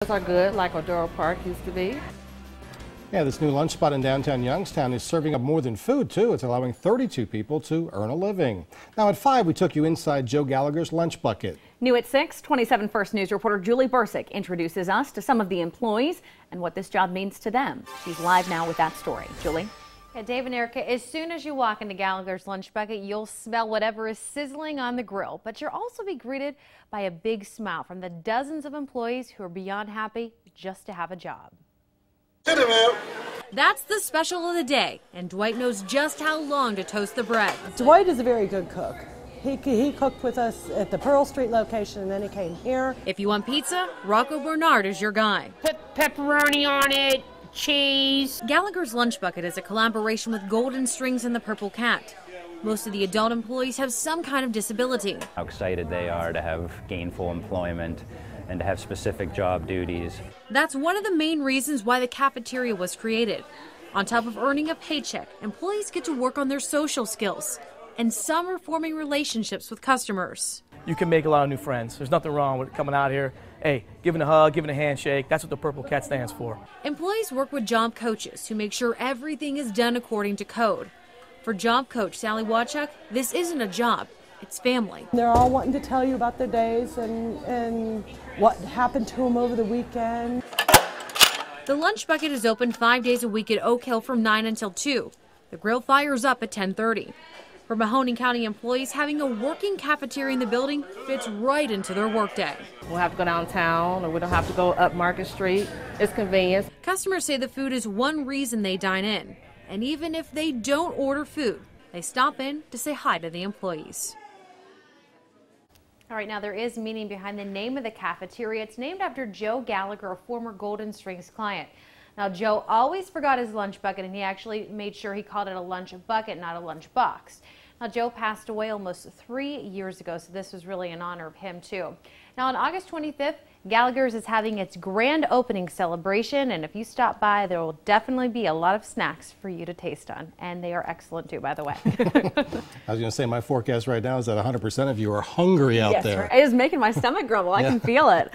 Are good, like Odoro Park used to be. Yeah, this new lunch spot in downtown Youngstown is serving up more than food, too. It's allowing 32 people to earn a living. Now at 5, we took you inside Joe Gallagher's Lunch Bucket. New at 6, 27 First News reporter Julie Bursick introduces us to some of the employees and what this job means to them. She's live now with that story. Julie? Yeah, Dave and Erica, as soon as you walk into Gallagher's Lunch Bucket, you'll smell whatever is sizzling on the grill. But you'll also be greeted by a big smile from the dozens of employees who are beyond happy just to have a job. That's the special of the day, and Dwight knows just how long to toast the bread. Dwight is a very good cook. He cooked with us at the Pearl Street location, and then he came here. If you want pizza, Rocco Bernard is your guy. Put pepperoni on it. Cheese. Gallagher's Lunch Bucket is a collaboration with Golden Strings and the Purple Cat. Most of the adult employees have some kind of disability. How excited they are to have gainful employment and to have specific job duties. That's one of the main reasons why the cafeteria was created. On top of earning a paycheck, employees get to work on their social skills, and some are forming relationships with customers. You can make a lot of new friends. There's nothing wrong with coming out here. Hey, giving a hug, giving a handshake. That's what the Purple Cat stands for. Employees work with job coaches who make sure everything is done according to code. For job coach Sally Wachuk, this isn't a job, it's family. They're all wanting to tell you about their days and what happened to them over the weekend. The Lunch Bucket is open 5 days a week at Oak Hill from 9 until 2. The grill fires up at 10:30. For Mahoning County employees, having a working cafeteria in the building fits right into their workday. We'll have to go downtown, or we don't have to go up Market Street. It's convenient. Customers say the food is one reason they dine in. And even if they don't order food, they stop in to say hi to the employees. All right, now there is meaning behind the name of the cafeteria. It's named after Joe Gallagher, a former Golden Strings client. Now, Joe always forgot his lunch bucket, and he actually made sure he called it a lunch bucket, not a lunch box. Now, Joe passed away almost 3 years ago, so this was really in honor of him, too. Now, on August 25th, Gallagher's is having its grand opening celebration, and if you stop by, there will definitely be a lot of snacks for you to taste on, and they are excellent, too, by the way. I was going to say, my forecast right now is that 100% of you are hungry out there. Right. It is making my stomach grumble. I can feel it.